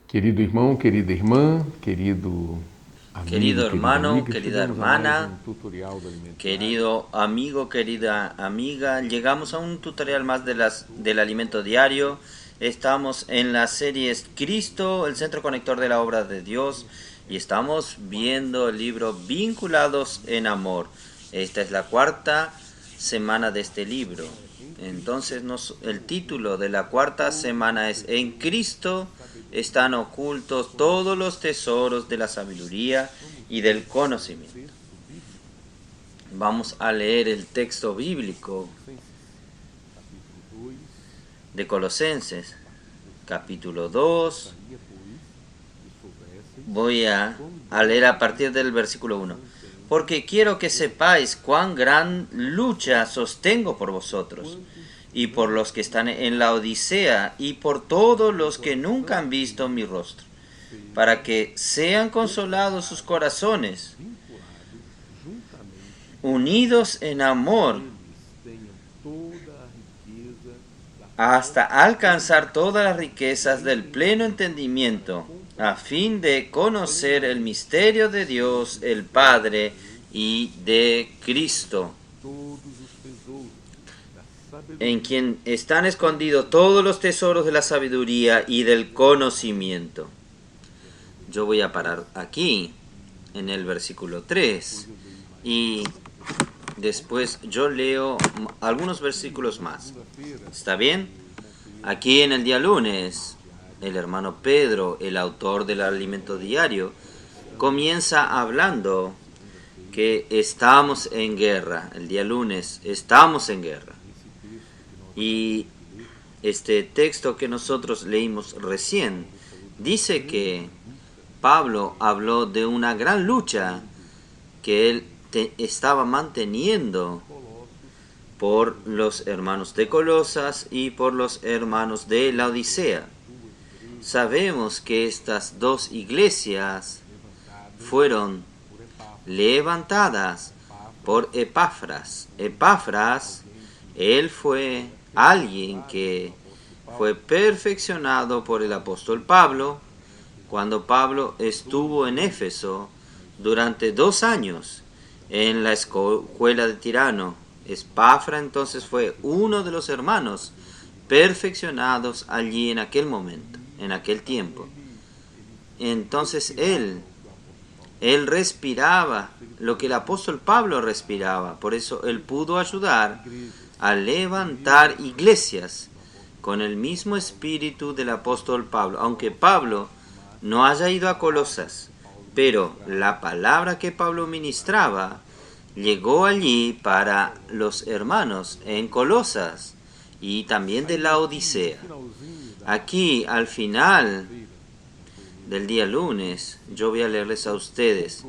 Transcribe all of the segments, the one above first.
Querido irmão, querida irmã, querido amigo, Querido querida hermano, amiga, querida chegamos a mais um hermana, tutorial do alimento diário. querido amigo, querida amiga, llegamos a un tutorial más del alimento diario. Estamos en la serie Cristo, el centro conector de la obra de Dios, y estamos viendo el libro Vinculados en Amor. Esta es la cuarta semana de este libro. Entonces el título de la cuarta semana es En Cristo están ocultos todos los tesoros de la sabiduría y del conocimiento. Vamos a leer el texto bíblico de Colosenses, capítulo 2. Voy a leer a partir del versículo 1. Porque quiero que sepáis cuán gran lucha sostengo por vosotros, y por los que están en la Odisea, y por todos los que nunca han visto mi rostro, para que sean consolados sus corazones, unidos en amor, hasta alcanzar todas las riquezas del pleno entendimiento, a fin de conocer el misterio de Dios el Padre y de Cristo, en quien están escondidos todos los tesoros de la sabiduría y del conocimiento. Yo voy a parar aquí, en el versículo 3, y después yo leo algunos versículos más. ¿Está bien? Aquí en el día lunes, el hermano Pedro, el autor del alimento diario, comienza hablando que estamos en guerra. El día lunes estamos en guerra. Y este texto que nosotros leímos recién dice que Pablo habló de una gran lucha que él estaba manteniendo por los hermanos de Colosas y por los hermanos de la Odisea. Sabemos que estas dos iglesias fueron levantadas por Epafras. Epafras, él fue alguien que fue perfeccionado por el apóstol Pablo cuando Pablo estuvo en Éfeso durante 2 años en la escuela de Tirano. Epafra entonces fue uno de los hermanos perfeccionados allí en aquel momento, en aquel tiempo. Entonces él respiraba lo que el apóstol Pablo respiraba, por eso él pudo ayudar a levantar iglesias con el mismo espíritu del apóstol Pablo, aunque Pablo no haya ido a Colosas, pero la palabra que Pablo ministraba llegó allí para los hermanos en Colosas y también de la Odisea. Aquí al final del día lunes yo voy a leerles a ustedes.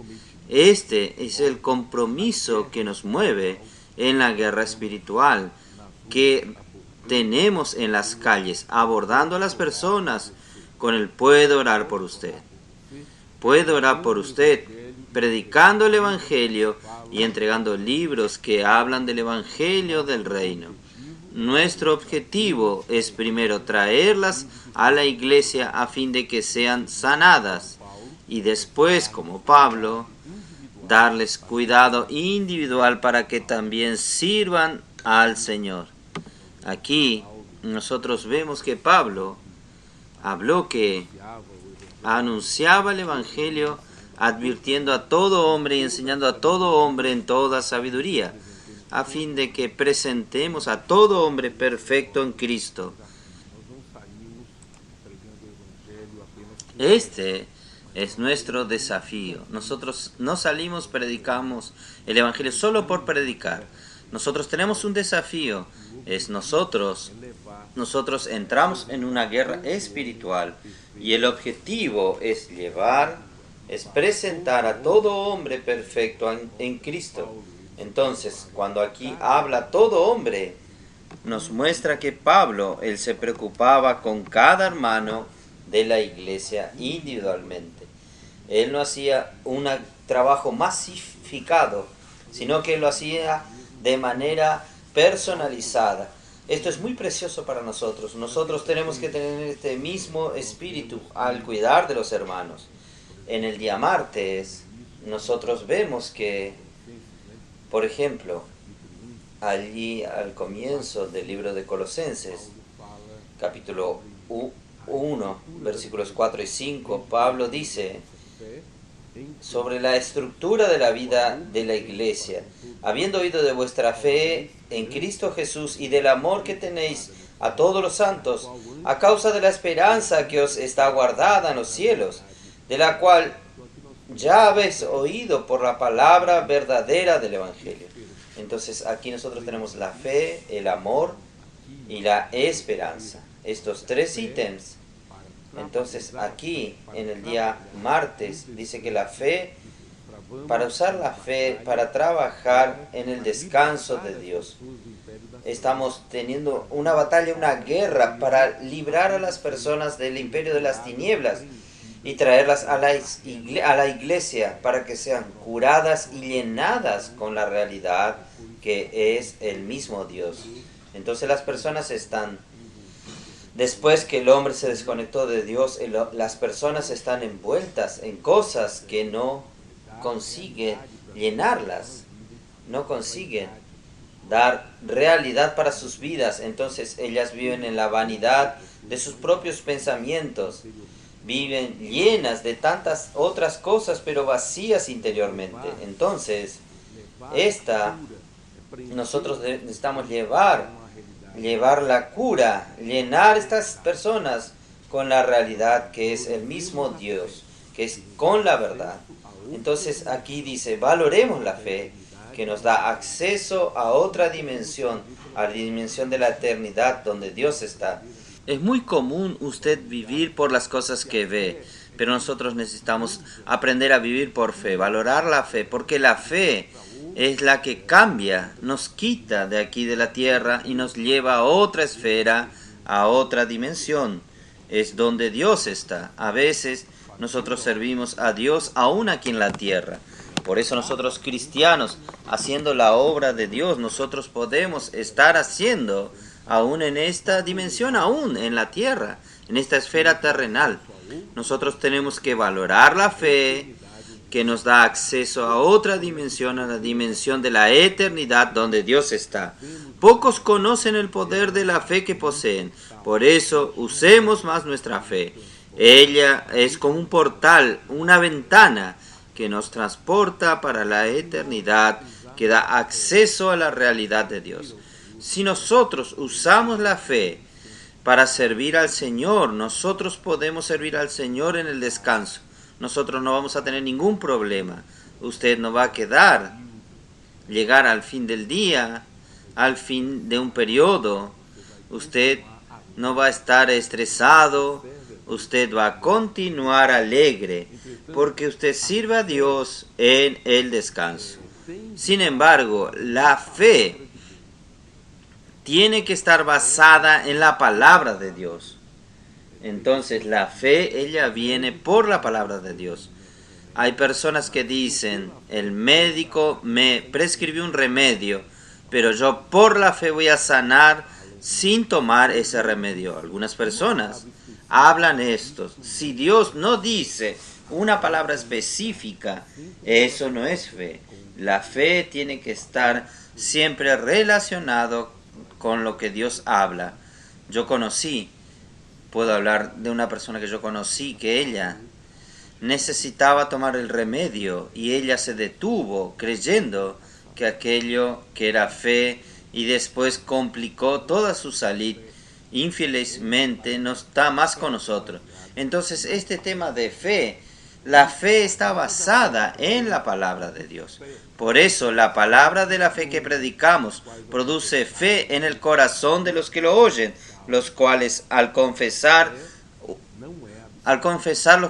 Este es el compromiso que nos mueve en la guerra espiritual que tenemos en las calles, abordando a las personas con el puedo orar por usted. Puedo orar por usted, predicando el Evangelio y entregando libros que hablan del Evangelio del Reino. Nuestro objetivo es primero traerlas a la iglesia a fin de que sean sanadas y después, como Pablo, darles cuidado individual para que también sirvan al Señor. Aquí nosotros vemos que Pablo habló que anunciaba el Evangelio advirtiendo a todo hombre y enseñando a todo hombre en toda sabiduría, a fin de que presentemos a todo hombre perfecto en Cristo. Este es nuestro desafío. Nosotros no salimos, predicamos el Evangelio solo por predicar. Nosotros tenemos un desafío. Nosotros entramos en una guerra espiritual y el objetivo es presentar a todo hombre perfecto en Cristo. Entonces, cuando aquí habla todo hombre, nos muestra que Pablo, él se preocupaba con cada hermano de la iglesia individualmente. Él no hacía un trabajo masificado, sino que lo hacía de manera personalizada, Esto es muy precioso para nosotros. Nosotros tenemos que tener este mismo espíritu al cuidar de los hermanos. En el día martes, nosotros vemos que, por ejemplo, allí al comienzo del libro de Colosenses, capítulo 1, versículos 4 y 5, Pablo dice sobre la estructura de la vida de la iglesia: habiendo oído de vuestra fe en Cristo Jesús y del amor que tenéis a todos los santos, a causa de la esperanza que os está guardada en los cielos, de la cual ya habéis oído por la palabra verdadera del Evangelio. Entonces aquí nosotros tenemos la fe, el amor y la esperanza. Estos tres ítems. Entonces aquí en el día martes dice que la fe, para usar la fe para trabajar en el descanso de Dios, estamos teniendo una batalla, una guerra para librar a las personas del imperio de las tinieblas y traerlas a la iglesia para que sean curadas y llenadas con la realidad que es el mismo Dios. Entonces las personas están, después que el hombre se desconectó de Dios, las personas están envueltas en cosas que no consiguen llenarlas, no consiguen dar realidad para sus vidas. Entonces ellas viven en la vanidad de sus propios pensamientos, viven llenas de tantas otras cosas, pero vacías interiormente. Entonces, nosotros necesitamos llevar la cura, llenar estas personas con la realidad que es el mismo Dios, que es con la verdad. Entonces aquí dice, valoremos la fe, que nos da acceso a otra dimensión, a la dimensión de la eternidad donde Dios está. Es muy común usted vivir por las cosas que ve, pero nosotros necesitamos aprender a vivir por fe, valorar la fe, porque la fe es la que cambia, nos quita de aquí de la tierra y nos lleva a otra esfera, a otra dimensión. Es donde Dios está. A veces nosotros servimos a Dios aún aquí en la tierra. Por eso nosotros cristianos, haciendo la obra de Dios, nosotros podemos estar haciendo aún en esta dimensión, aún en la tierra, en esta esfera terrenal. Nosotros tenemos que valorar la fe, que nos da acceso a otra dimensión, a la dimensión de la eternidad donde Dios está. Pocos conocen el poder de la fe que poseen, por eso usemos más nuestra fe. Ella es como un portal, una ventana que nos transporta para la eternidad, que da acceso a la realidad de Dios. Si nosotros usamos la fe para servir al Señor, nosotros podemos servir al Señor en el descanso. Nosotros no vamos a tener ningún problema. Usted no va a llegar al fin del día, al fin de un periodo. Usted no va a estar estresado. Usted va a continuar alegre, porque usted sirve a Dios en el descanso. Sin embargo, la fe tiene que estar basada en la palabra de Dios. Entonces la fe, ella viene por la palabra de Dios. Hay personas que dicen, el médico me prescribió un remedio, pero yo por la fe voy a sanar sin tomar ese remedio. Algunas personas hablan esto. Si Dios no dice una palabra específica, eso no es fe. La fe tiene que estar siempre relacionado con lo que Dios habla. Puedo hablar de una persona que yo conocí, que ella necesitaba tomar el remedio y ella se detuvo creyendo que aquello que era fe y después complicó toda su salud. Infelizmente no está más con nosotros. Entonces este tema de fe, la fe está basada en la palabra de Dios. Por eso la palabra de la fe que predicamos produce fe en el corazón de los que lo oyen, los cuales al confesarlos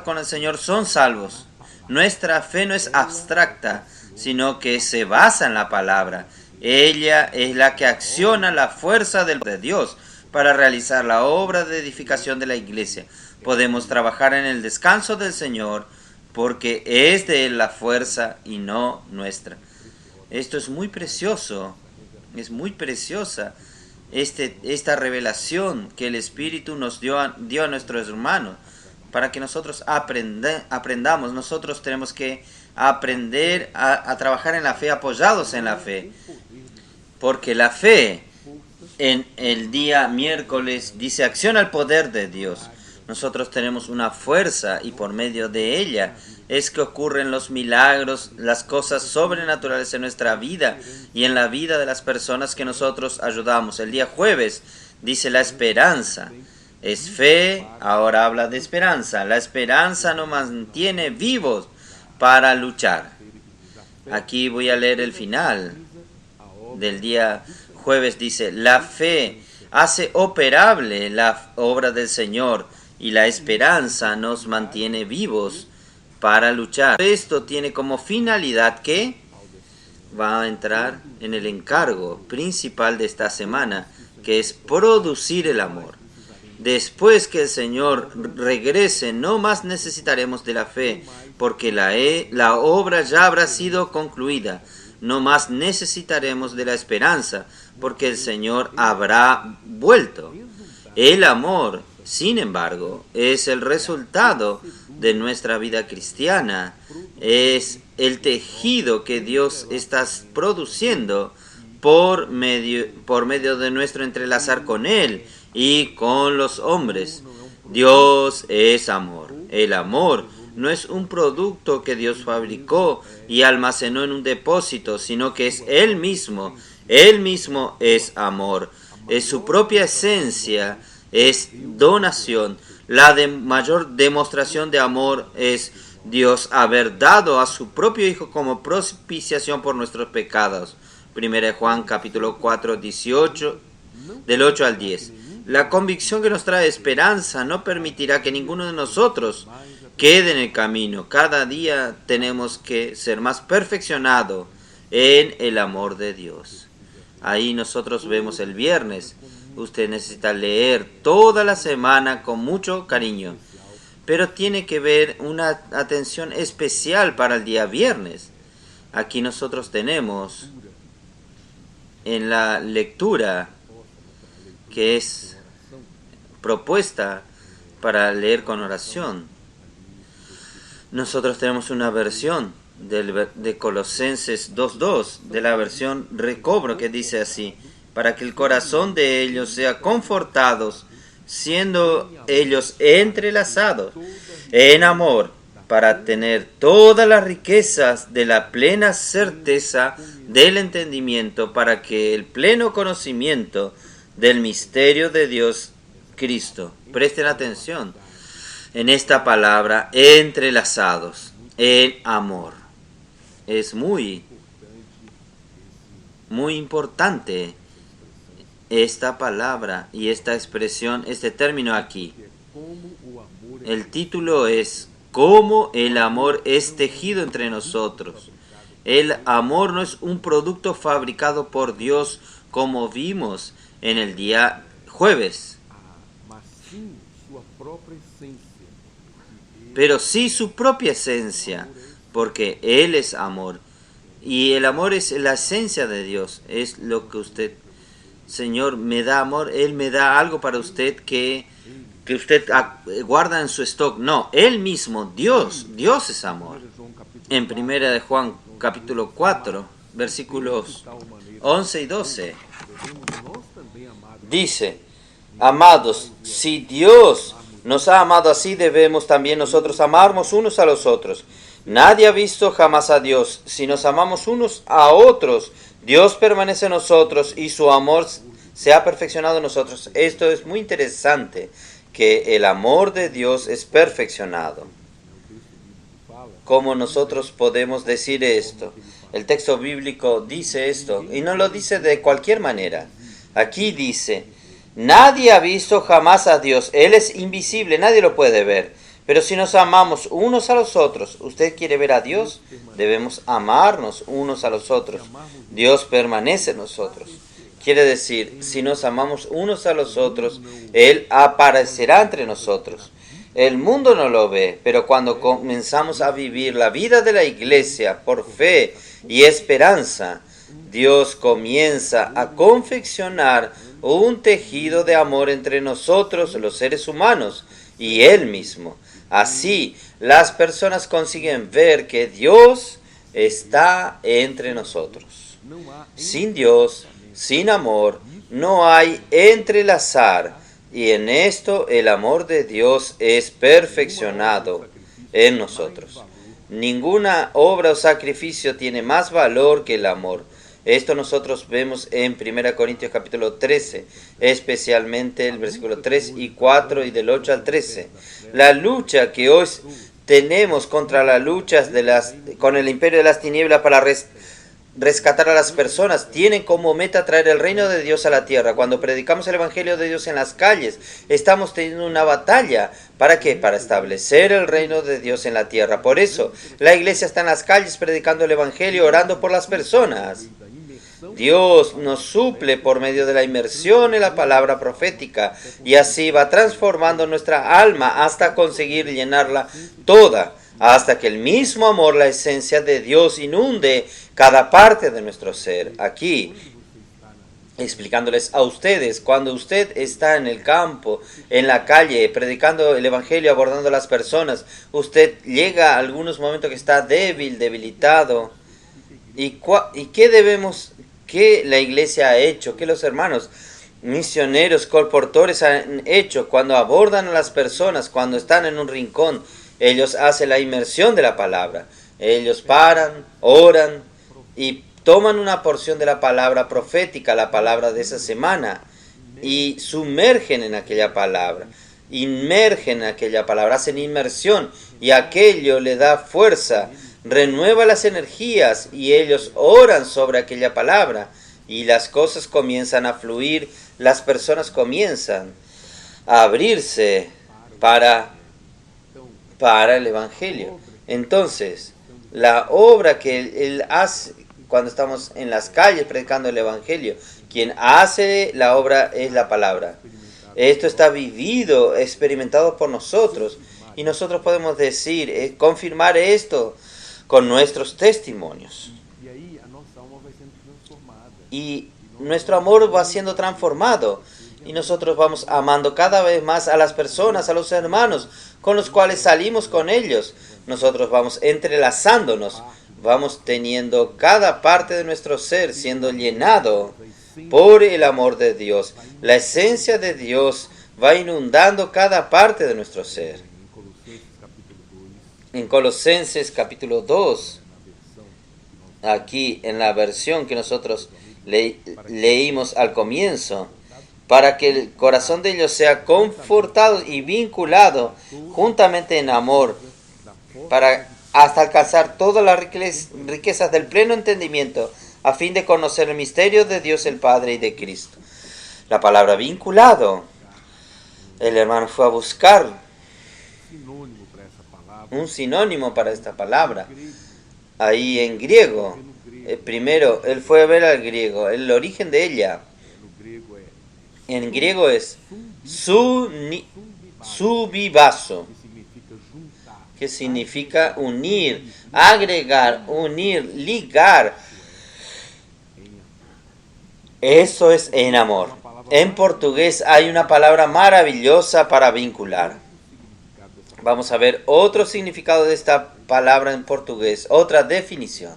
con el Señor son salvos. Nuestra fe no es abstracta, sino que se basa en la palabra. Ella es la que acciona la fuerza de Dios para realizar la obra de edificación de la iglesia. Podemos trabajar en el descanso del Señor porque es de Él la fuerza y no nuestra. Esto es muy precioso, es muy preciosa esta revelación que el Espíritu nos dio a nuestros hermanos, para que nosotros aprendamos. Nosotros tenemos que aprender a trabajar en la fe, apoyados en la fe, porque la fe en el día miércoles dice acción al poder de Dios. Nosotros tenemos una fuerza y por medio de ella es que ocurren los milagros, las cosas sobrenaturales en nuestra vida y en la vida de las personas que nosotros ayudamos. El día jueves dice la esperanza. Es fe, ahora habla de esperanza. La esperanza nos mantiene vivos para luchar. Aquí voy a leer el final del día jueves. Dice, la fe hace operable la obra del Señor y la esperanza nos mantiene vivos para luchar. Esto tiene como finalidad que va a entrar en el encargo principal de esta semana, que es producir el amor. Después que el Señor regrese, no más necesitaremos de la fe, porque la obra ya habrá sido concluida. No más necesitaremos de la esperanza, porque el Señor habrá vuelto. El amor, sin embargo, es el resultado de nuestra vida cristiana. Es el tejido que Dios está produciendo por medio de nuestro entrelazar con Él y con los hombres. Dios es amor. El amor no es un producto que Dios fabricó y almacenó en un depósito, sino que es Él mismo. Él mismo es amor. Es su propia esencia, es donación. La mayor demostración de amor es Dios haber dado a su propio Hijo como propiciación por nuestros pecados. 1 Juan capítulo 4, 18, del 8 al 10. La convicción que nos trae esperanza no permitirá que ninguno de nosotros quede en el camino. Cada día tenemos que ser más perfeccionados en el amor de Dios. Ahí nosotros vemos el viernes. Usted necesita leer toda la semana con mucho cariño, pero tiene que ver una atención especial para el día viernes. Aquí nosotros tenemos en la lectura que es propuesta para leer con oración. Nosotros tenemos una versión de Colosenses 2.2, de la versión Recobro, que dice así: para que el corazón de ellos sea confortados, siendo ellos entrelazados en amor, para tener todas las riquezas de la plena certeza del entendimiento, para que el pleno conocimiento del misterio de Dios Cristo. Presten atención en esta palabra, entrelazados en amor. Es muy importante esta palabra y esta expresión, este término aquí. El título es ¿Cómo el amor es tejido entre nosotros? El amor no es un producto fabricado por Dios, como vimos en el día jueves, pero sí su propia esencia, porque Él es amor. Y el amor es la esencia de Dios. Es lo que usted, Señor, me da amor. Él me da algo para usted que usted guarda en su stock. No, Él mismo, Dios es amor. En 1 de Juan capítulo 4, versículos 11 y 12, dice: amados, si Dios nos ha amado así, debemos también nosotros amarnos unos a los otros. Nadie ha visto jamás a Dios. Si nos amamos unos a otros, Dios permanece en nosotros y su amor se ha perfeccionado en nosotros. Esto es muy interesante, que el amor de Dios es perfeccionado. ¿Cómo nosotros podemos decir esto? El texto bíblico dice esto, y no lo dice de cualquier manera. Aquí dice: nadie ha visto jamás a Dios. Él es invisible, nadie lo puede ver. Pero si nos amamos unos a los otros, ¿usted quiere ver a Dios? Debemos amarnos unos a los otros. Dios permanece en nosotros. Quiere decir, si nos amamos unos a los otros, Él aparecerá entre nosotros. El mundo no lo ve, pero cuando comenzamos a vivir la vida de la iglesia por fe y esperanza, Dios comienza a confeccionar un tejido de amor entre nosotros, los seres humanos, y Él mismo. Así, las personas consiguen ver que Dios está entre nosotros. Sin Dios, sin amor, no hay entrelazar, y en esto el amor de Dios es perfeccionado en nosotros. Ninguna obra o sacrificio tiene más valor que el amor. Esto nosotros vemos en 1 Corintios capítulo 13, especialmente el versículo 3 y 4 y del 8 al 13. La lucha que hoy tenemos contra las luchas con el imperio de las tinieblas para rescatar a las personas, tienen como meta traer el reino de Dios a la tierra. Cuando predicamos el evangelio de Dios en las calles, estamos teniendo una batalla. ¿Para qué? Para establecer el reino de Dios en la tierra. Por eso, la iglesia está en las calles predicando el evangelio, orando por las personas. Dios nos suple por medio de la inmersión en la palabra profética, y así va transformando nuestra alma hasta conseguir llenarla toda, hasta que el mismo amor, la esencia de Dios, inunde cada parte de nuestro ser. Aquí, explicándoles a ustedes, cuando usted está en el campo, en la calle, predicando el evangelio, abordando a las personas, usted llega a algunos momentos que está débil, debilitado. ¿Y qué la iglesia ha hecho? ¿Qué los hermanos misioneros, colportores han hecho cuando abordan a las personas, cuando están en un rincón? Ellos hacen la inmersión de la palabra. Ellos paran, oran y toman una porción de la palabra profética, la palabra de esa semana, y sumergen en aquella palabra, inmergen en aquella palabra, hacen inmersión, y aquello le da fuerza, renueva las energías, y ellos oran sobre aquella palabra, y las cosas comienzan a fluir, las personas comienzan a abrirse para el evangelio. Entonces, la obra que Él hace cuando estamos en las calles predicando el evangelio, quien hace la obra es la palabra. Esto está vivido, experimentado por nosotros, y nosotros podemos decir, confirmar esto con nuestros testimonios. Y nuestro amor va siendo transformado, y nosotros vamos amando cada vez más a las personas, a los hermanos con los cuales salimos con ellos. Nosotros vamos entrelazándonos, vamos teniendo cada parte de nuestro ser siendo llenado por el amor de Dios. La esencia de Dios va inundando cada parte de nuestro ser. En Colosenses capítulo 2, aquí en la versión que nosotros leímos al comienzo, para que el corazón de ellos sea confortado y vinculado juntamente en amor, para hasta alcanzar todas las riquezas del pleno entendimiento, a fin de conocer el misterio de Dios el Padre y de Cristo. La palabra vinculado, el hermano fue a buscar un sinónimo para esta palabra, ahí en griego. Primero, él fue a ver al griego, el origen de ella. En griego es subivaso, que significa unir, agregar, unir, ligar. Eso es en amor. En portugués hay una palabra maravillosa para vincular. Vamos a ver otro significado de esta palabra en portugués, otra definición,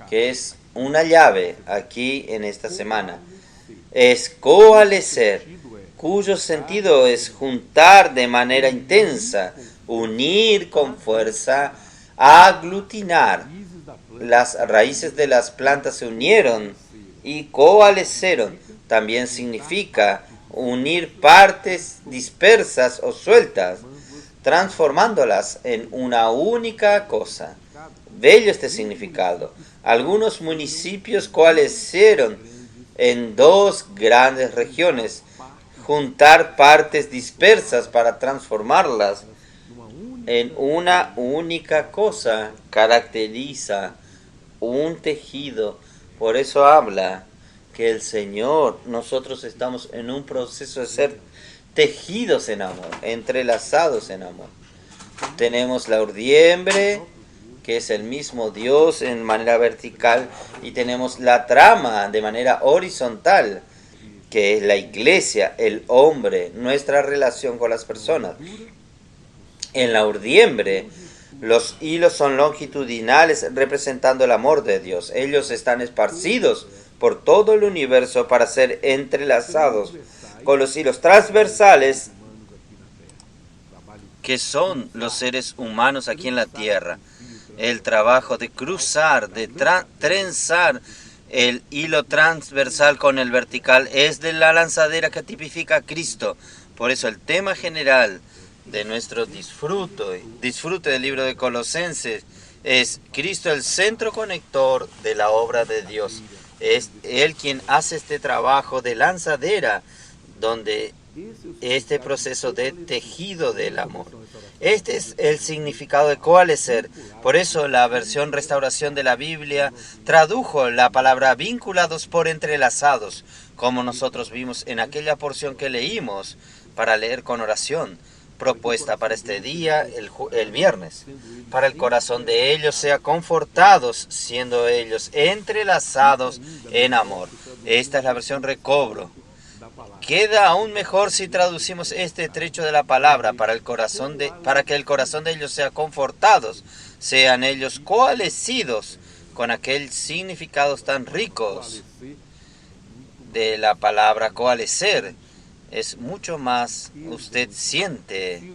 que es una llave aquí en esta semana. Es coalescer, cuyo sentido es juntar de manera intensa, unir con fuerza, aglutinar. Las raíces de las plantas se unieron y coalesceron. También significa unir partes dispersas o sueltas, transformándolas en una única cosa. Bello este significado. Algunos municipios coalescieron en dos grandes regiones. Juntar partes dispersas para transformarlas en una única cosa caracteriza un tejido. Por eso habla que el Señor, nosotros estamos en un proceso de ser tejidos en amor, entrelazados en amor. Tenemos la urdiembre, que es el mismo Dios en manera vertical, y tenemos la trama de manera horizontal. que es la iglesia, el hombre, nuestra relación con las personas. En la urdiembre, los hilos son longitudinales representando el amor de Dios. Ellos están esparcidos por todo el universo para ser entrelazados con los hilos transversales que son los seres humanos aquí en la tierra. El trabajo de cruzar, de trenzar el hilo transversal con el vertical es de la lanzadera que tipifica a Cristo. Por eso el tema general de nuestro disfrute del libro de Colosenses es Cristo el centro conector de la obra de Dios. Es Él quien hace este trabajo de lanzadera, donde este proceso de tejido del amor. Este es el significado de coalescer. Por eso la versión restauración de la Biblia tradujo la palabra vinculados por entrelazados, como nosotros vimos en aquella porción que leímos para leer con oración, propuesta para este día, el viernes. Para el corazón de ellos sea confortados, siendo ellos entrelazados en amor. Esta es la versión recobro. Queda aún mejor si traducimos este trecho de la palabra para que el corazón de ellos sea confortados, sean ellos coalescidos con aquel significados tan ricos de la palabra coalescer. Es mucho más, usted siente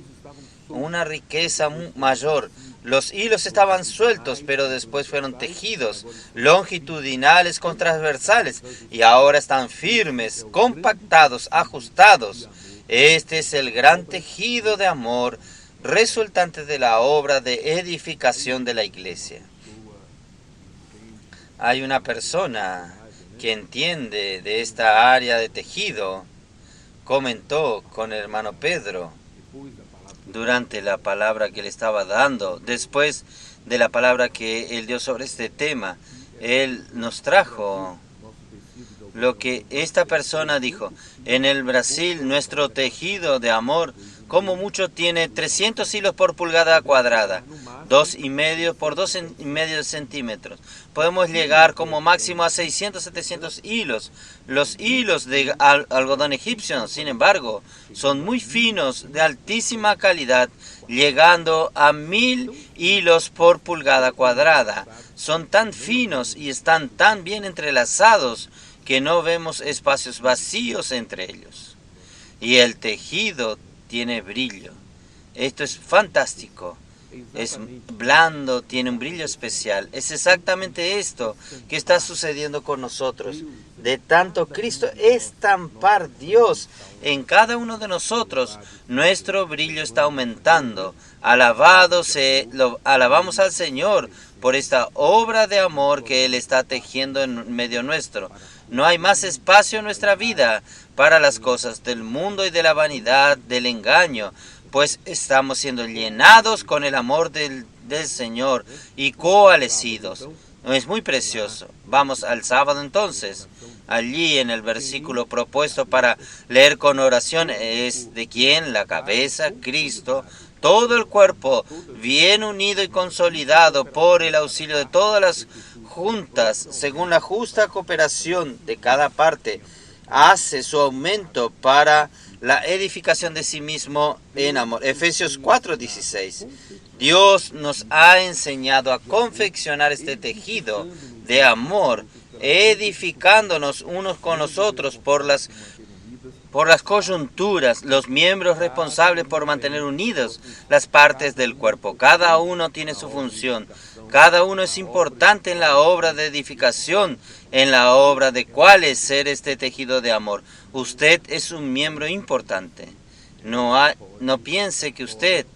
una riqueza mayor. Los hilos estaban sueltos, pero después fueron tejidos, longitudinales con transversales, y ahora están firmes, compactados, ajustados. Este es el gran tejido de amor resultante de la obra de edificación de la iglesia. Hay una persona que entiende de esta área de tejido, comentó con el hermano Pedro, durante la palabra que le estaba dando, después de la palabra que él dio sobre este tema, él nos trajo lo que esta persona dijo. En el Brasil, nuestro tejido de amor, como mucho, tiene 300 hilos por pulgada cuadrada, 2,5 por 2,5 centímetros. Podemos llegar como máximo a 600, 700 hilos. Los hilos de algodón egipcio, sin embargo, son muy finos, de altísima calidad, llegando a 1000 hilos por pulgada cuadrada. Son tan finos y están tan bien entrelazados que no vemos espacios vacíos entre ellos. Y el tejido tiene brillo. Esto es fantástico. Es blando, tiene un brillo especial. Es exactamente esto que está sucediendo con nosotros. De tanto Cristo estampar Dios en cada uno de nosotros, nuestro brillo está aumentando. Alabamos al Señor por esta obra de amor que Él está tejiendo en medio nuestro. No hay más espacio en nuestra vida para las cosas del mundo y de la vanidad, del engaño, pues estamos siendo llenados con el amor del Señor y coalescidos. Es muy precioso. Vamos al sábado entonces. Allí en el versículo propuesto para leer con oración es de quién, la cabeza, Cristo, todo el cuerpo bien unido y consolidado por el auxilio de todas las juntas, según la justa cooperación de cada parte, hace su aumento para la edificación de sí mismo en amor. Efesios 4:16. Dios nos ha enseñado a confeccionar este tejido de amor, edificándonos unos con los otros por las coyunturas, los miembros responsables por mantener unidos las partes del cuerpo. Cada uno tiene su función. Cada uno es importante en la obra de edificación, en la obra de cuál es ser este tejido de amor. Usted es un miembro importante. No piense que usted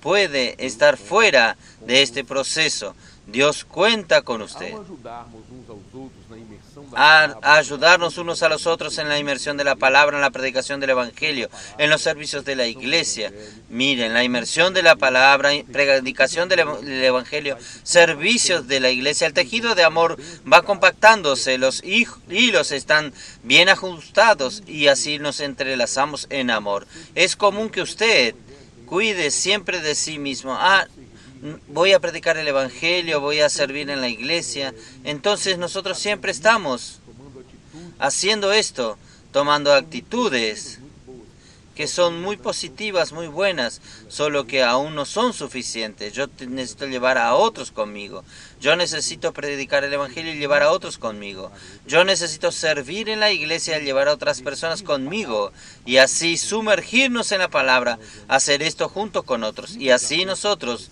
puede estar fuera de este proceso. Dios cuenta con usted. A ayudarnos unos a los otros en la inmersión de la palabra, en la predicación del Evangelio, en los servicios de la iglesia. Miren, la inmersión de la palabra, predicación del Evangelio, servicios de la iglesia, el tejido de amor va compactándose, los hilos están bien ajustados y así nos entrelazamos en amor. Es común que usted cuide siempre de sí mismo. Voy a predicar el Evangelio, voy a servir en la iglesia. Entonces nosotros siempre estamos haciendo esto, tomando actitudes que son muy positivas, muy buenas, solo que aún no son suficientes. Yo necesito llevar a otros conmigo. Yo necesito predicar el Evangelio y llevar a otros conmigo. Yo necesito servir en la iglesia y llevar a otras personas conmigo. Y así sumergirnos en la palabra, hacer esto junto con otros. Y así nosotros,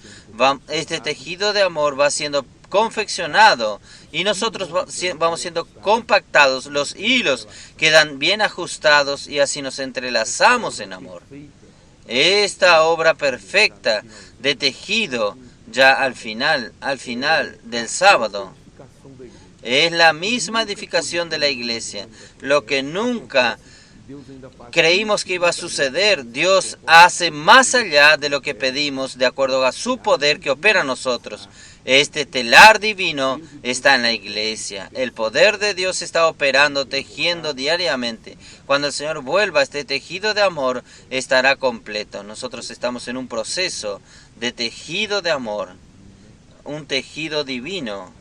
este tejido de amor va siendo confeccionado y nosotros vamos siendo compactados, los hilos quedan bien ajustados y así nos entrelazamos en amor. Esta obra perfecta de tejido ya al final del sábado es la misma edificación de la iglesia. Lo que nunca creímos que iba a suceder, Dios hace más allá de lo que pedimos de acuerdo a su poder que opera en nosotros. Este telar divino está en la iglesia. El poder de Dios está operando, tejiendo diariamente. Cuando el Señor vuelva, este tejido de amor estará completo. Nosotros estamos en un proceso de tejido de amor, un tejido divino,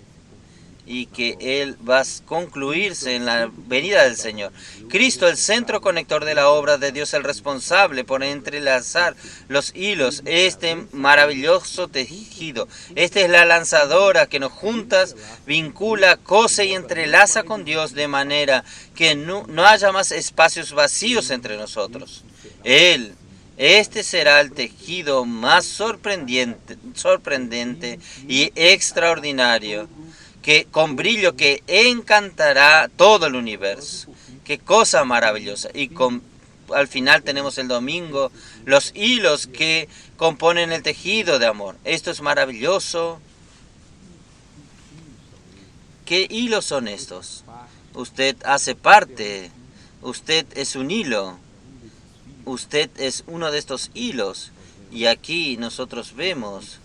y que Él va a concluirse en la venida del Señor. Cristo, el centro conector de la obra de Dios, el responsable por entrelazar los hilos, este maravilloso tejido. Esta es la lanzadora que nos juntas, vincula, cose y entrelaza con Dios de manera que no haya más espacios vacíos entre nosotros. Este será el tejido más sorprendente y extraordinario, que con brillo que encantará todo el universo. Qué cosa maravillosa. Y al final tenemos el domingo los hilos que componen el tejido de amor. Esto es maravilloso. ¿Qué hilos son estos? Usted hace parte. Usted es un hilo. Usted es uno de estos hilos. Y aquí nosotros vemos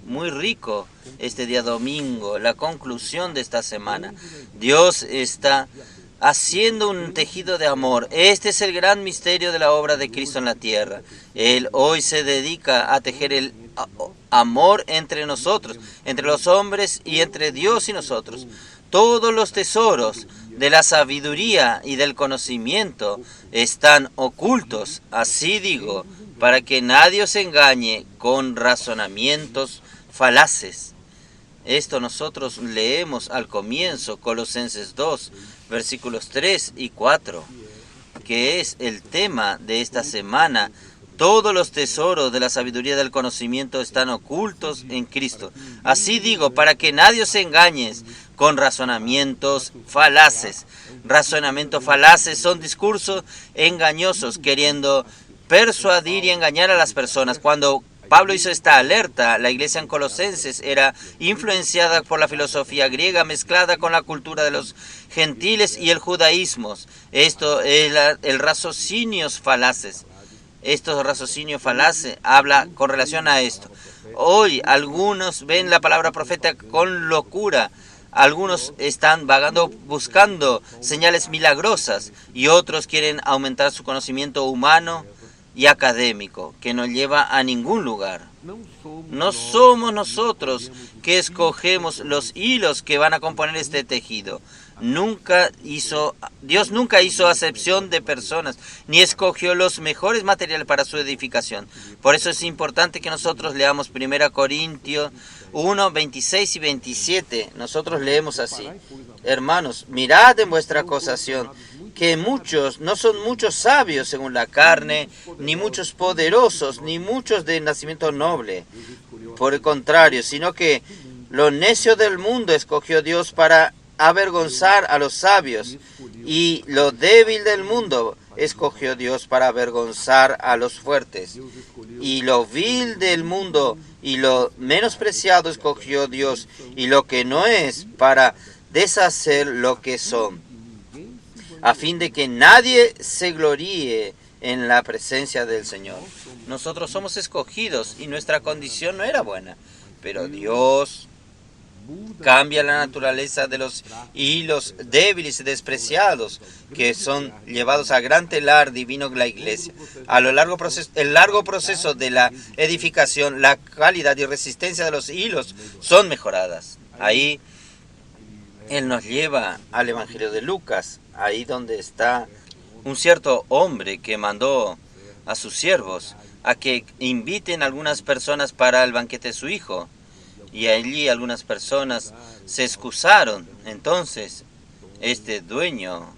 muy rico este día domingo, la conclusión de esta semana. Dios está haciendo un tejido de amor. Este es el gran misterio de la obra de Cristo en la tierra. Él hoy se dedica a tejer el amor entre nosotros, entre los hombres y entre Dios y nosotros. Todos los tesoros de la sabiduría y del conocimiento están ocultos, así digo, para que nadie os engañe con razonamientos falaces. Esto nosotros leemos al comienzo, Colosenses 2, versículos 3 y 4, que es el tema de esta semana. Todos los tesoros de la sabiduría y del conocimiento están ocultos en Cristo. Así digo, para que nadie os engañe con razonamientos falaces. Razonamientos falaces son discursos engañosos, queriendo persuadir y engañar a las personas. Cuando Pablo hizo esta alerta, la iglesia en Colosenses era influenciada por la filosofía griega mezclada con la cultura de los gentiles y el judaísmo. Esto es el raciocinios falaces. Estos raciocinios falaces habla con relación a esto. Hoy algunos ven la palabra profeta con locura. Algunos están vagando buscando señales milagrosas y otros quieren aumentar su conocimiento humano y académico, que no lleva a ningún lugar. No somos nosotros que escogemos los hilos que van a componer este tejido. Dios nunca hizo acepción de personas, ni escogió los mejores materiales para su edificación. Por eso es importante que nosotros leamos 1 Corintios 1, 26 y 27. Nosotros leemos así: hermanos, mirad en vuestra acusación, que muchos, no son muchos sabios según la carne, ni muchos poderosos, ni muchos de nacimiento noble. Por el contrario, sino que lo necio del mundo escogió Dios para avergonzar a los sabios, y lo débil del mundo escogió Dios para avergonzar a los fuertes. Y lo vil del mundo y lo menospreciado escogió Dios, y lo que no es, para deshacer lo que son, a fin de que nadie se gloríe en la presencia del Señor. Nosotros somos escogidos y nuestra condición no era buena, pero Dios cambia la naturaleza de los hilos débiles y despreciados que son llevados a gran telar divino de la iglesia. A lo largo el largo proceso de la edificación, la calidad y resistencia de los hilos son mejoradas. Ahí Él nos lleva al Evangelio de Lucas, ahí donde está un cierto hombre que mandó a sus siervos a que inviten a algunas personas para el banquete de su hijo. Y allí algunas personas se excusaron. Entonces, este dueño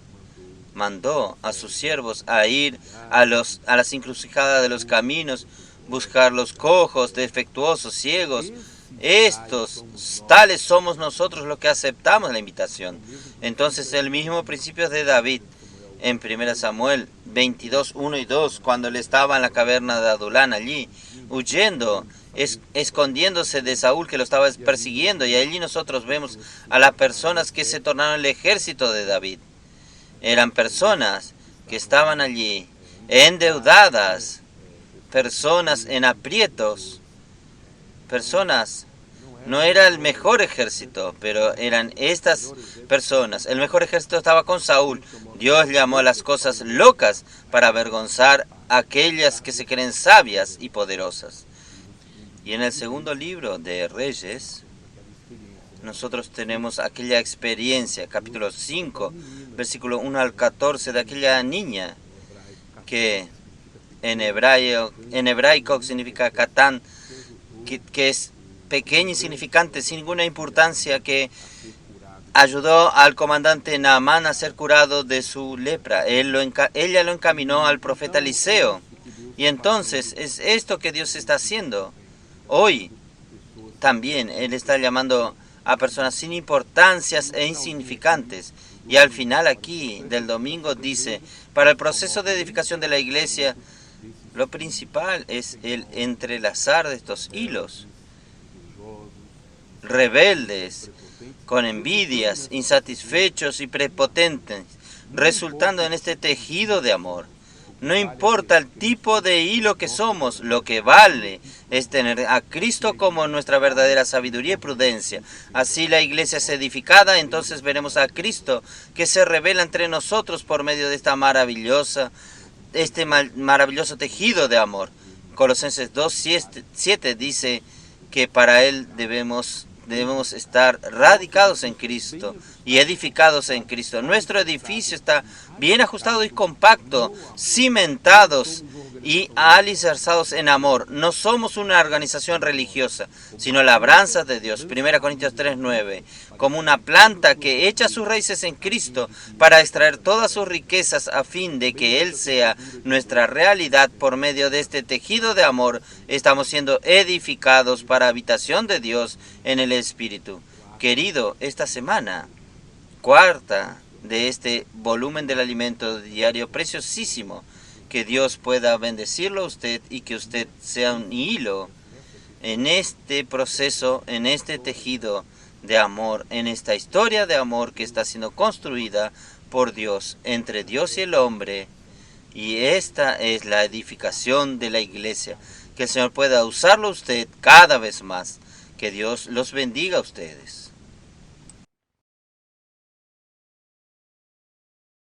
mandó a sus siervos a ir a las encrucijadas de los caminos, buscar los cojos, defectuosos, ciegos. Estos, tales somos nosotros los que aceptamos la invitación. Entonces el mismo principio de David en 1 Samuel 22, 1 y 2, cuando él estaba en la caverna de Adulán allí, huyendo, escondiéndose de Saúl que lo estaba persiguiendo, y allí nosotros vemos a las personas que se tornaron el ejército de David. Eran personas que estaban allí endeudadas, personas en aprietos, personas. No era el mejor ejército, pero eran estas personas. El mejor ejército estaba con Saúl. Dios llamó a las cosas locas para avergonzar a aquellas que se creen sabias y poderosas. Y en el segundo libro de Reyes, nosotros tenemos aquella experiencia, capítulo 5, versículo 1 al 14, de aquella niña que en hebraico significa Catán, que es pequeña, insignificante, sin ninguna importancia, que ayudó al comandante Naamán a ser curado de su lepra. Ella lo encaminó al profeta Eliseo. Y entonces es esto que Dios está haciendo. Hoy también Él está llamando a personas sin importancias e insignificantes. Y al final aquí del domingo dice, para el proceso de edificación de la iglesia, lo principal es el entrelazar de estos hilos. Rebeldes, con envidias, insatisfechos y prepotentes, resultando en este tejido de amor. No importa el tipo de hilo que somos, lo que vale es tener a Cristo como nuestra verdadera sabiduría y prudencia. Así la iglesia es edificada, entonces veremos a Cristo que se revela entre nosotros por medio de maravilloso tejido de amor. Colosenses 2:7 dice que para Él debemos estar radicados en Cristo y edificados en Cristo. Nuestro edificio está bien ajustado y compacto, cimentados y alicerzados en amor. No somos una organización religiosa, sino labranzas de Dios. 1 Corintios 3:9. Como una planta que echa sus raíces en Cristo para extraer todas sus riquezas a fin de que Él sea nuestra realidad por medio de este tejido de amor, estamos siendo edificados para habitación de Dios en el Espíritu. Querido, esta semana, cuarta de este volumen del alimento diario preciosísimo, que Dios pueda bendecirlo a usted y que usted sea un hilo en este proceso, en este tejido de amor, en esta historia de amor que está siendo construida por Dios, entre Dios y el hombre. Y esta es la edificación de la iglesia. Que el Señor pueda usarlo a usted cada vez más. Que Dios los bendiga a ustedes.